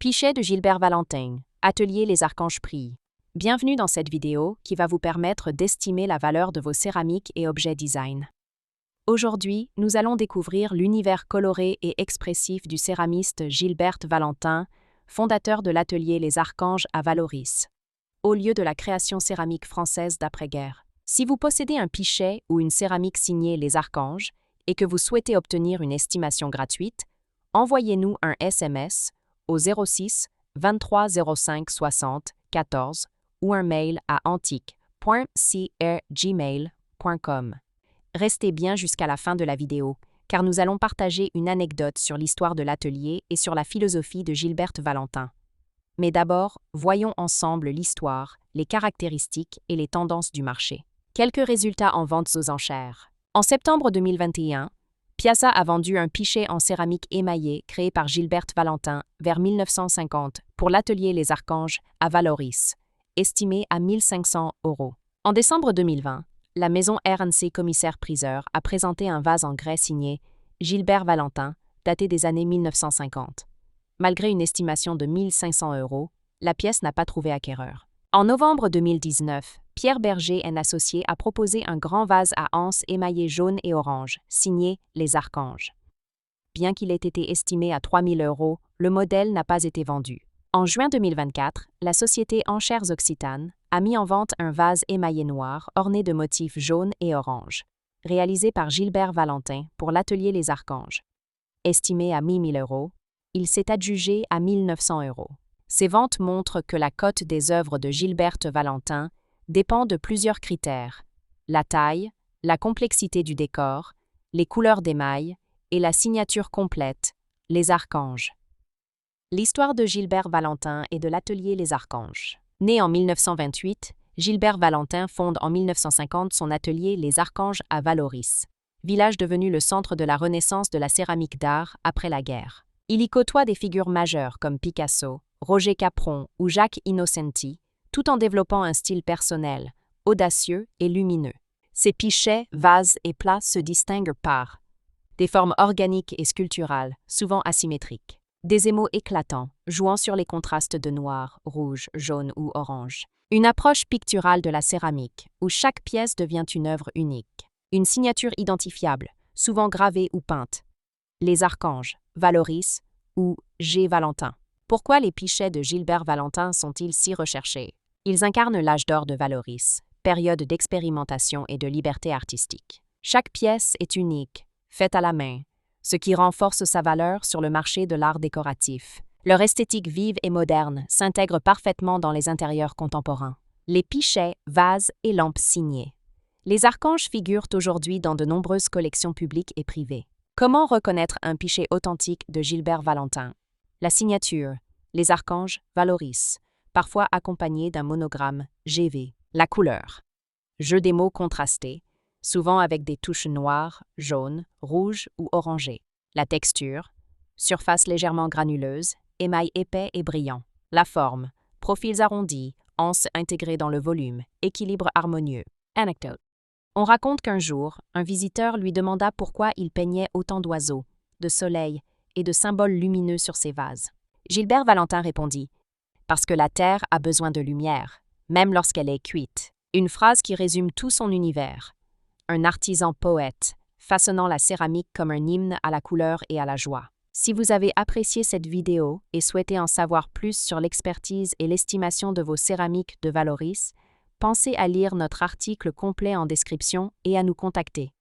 Pichet de Gilbert Valentin, Atelier Les Archanges Prix. Bienvenue dans cette vidéo qui va vous permettre d'estimer la valeur de vos céramiques et objets design. Aujourd'hui, nous allons découvrir l'univers coloré et expressif du céramiste Gilbert Valentin, fondateur de l'atelier Les Archanges à Vallauris, au lieu de la création céramique française d'après-guerre. Si vous possédez un pichet ou une céramique signée Les Archanges et que vous souhaitez obtenir une estimation gratuite, envoyez-nous un SMS au 06 23 05 60 14 ou un mail à antique.cr@gmail.com. Restez bien jusqu'à la fin de la vidéo, car nous allons partager une anecdote sur l'histoire de l'atelier et sur la philosophie de Gilbert Valentin. Mais d'abord, voyons ensemble l'histoire, les caractéristiques et les tendances du marché. Quelques résultats en ventes aux enchères. En septembre 2021, Piazza a vendu un pichet en céramique émaillée créé par Gilbert Valentin vers 1950 pour l'atelier Les Archanges à Vallauris, estimé à 1 500 €. En décembre 2020, la maison R&C Commissaire-Priseur a présenté un vase en grès signé Gilbert Valentin, daté des années 1950. Malgré une estimation de 1 500 €, la pièce n'a pas trouvé acquéreur. En novembre 2019, Pierre Berger & Associés a proposé un grand vase à anse émaillé jaune et orange, signé Les Archanges. Bien qu'il ait été estimé à 3 000 €, le modèle n'a pas été vendu. En juin 2024, la société Enchères Occitane a mis en vente un vase émaillé noir orné de motifs jaunes et orange, réalisé par Gilbert Valentin pour l'atelier Les Archanges. Estimé à 1 000 €, il s'est adjugé à 1 900 €. Ces ventes montrent que la cote des œuvres de Gilbert Valentin dépend de plusieurs critères: la taille, la complexité du décor, les couleurs d'émail et la signature complète, Les Archanges. L'histoire de Gilbert Valentin et de l'atelier Les Archanges. Né en 1928, Gilbert Valentin fonde en 1950 son atelier Les Archanges à Vallauris, village devenu le centre de la renaissance de la céramique d'art après la guerre. Il y côtoie des figures majeures comme Picasso, Roger Capron ou Jacques Innocenti, tout en développant un style personnel, audacieux et lumineux. Ses pichets, vases et plats se distinguent par des formes organiques et sculpturales, souvent asymétriques, des émaux éclatants, jouant sur les contrastes de noir, rouge, jaune ou orange, une approche picturale de la céramique, où chaque pièce devient une œuvre unique, une signature identifiable, souvent gravée ou peinte, Les Archanges, Vallauris ou G. Valentin. Pourquoi les pichets de Gilbert Valentin sont-ils si recherchés? Ils incarnent l'âge d'or de Vallauris, période d'expérimentation et de liberté artistique. Chaque pièce est unique, faite à la main, ce qui renforce sa valeur sur le marché de l'art décoratif. Leur esthétique vive et moderne s'intègre parfaitement dans les intérieurs contemporains. Les pichets, vases et lampes signées. Les Archanges figurent aujourd'hui dans de nombreuses collections publiques et privées. Comment reconnaître un pichet authentique de Gilbert Valentin? La signature, Les Archanges, Vallauris, parfois accompagnée d'un monogramme GV. La couleur, jeu des mots contrastés, souvent avec des touches noires, jaunes, rouges ou orangées. La texture, surface légèrement granuleuse, émail épais et brillant. La forme, profils arrondis, anses intégrées dans le volume, équilibre harmonieux. Anecdote. On raconte qu'un jour, un visiteur lui demanda pourquoi il peignait autant d'oiseaux, de soleil et de symboles lumineux sur ses vases. Gilbert Valentin répondit « Parce que la terre a besoin de lumière, même lorsqu'elle est cuite ». Une phrase qui résume tout son univers. Un artisan poète, façonnant la céramique comme un hymne à la couleur et à la joie. Si vous avez apprécié cette vidéo et souhaitez en savoir plus sur l'expertise et l'estimation de vos céramiques de Vallauris, pensez à lire notre article complet en description et à nous contacter.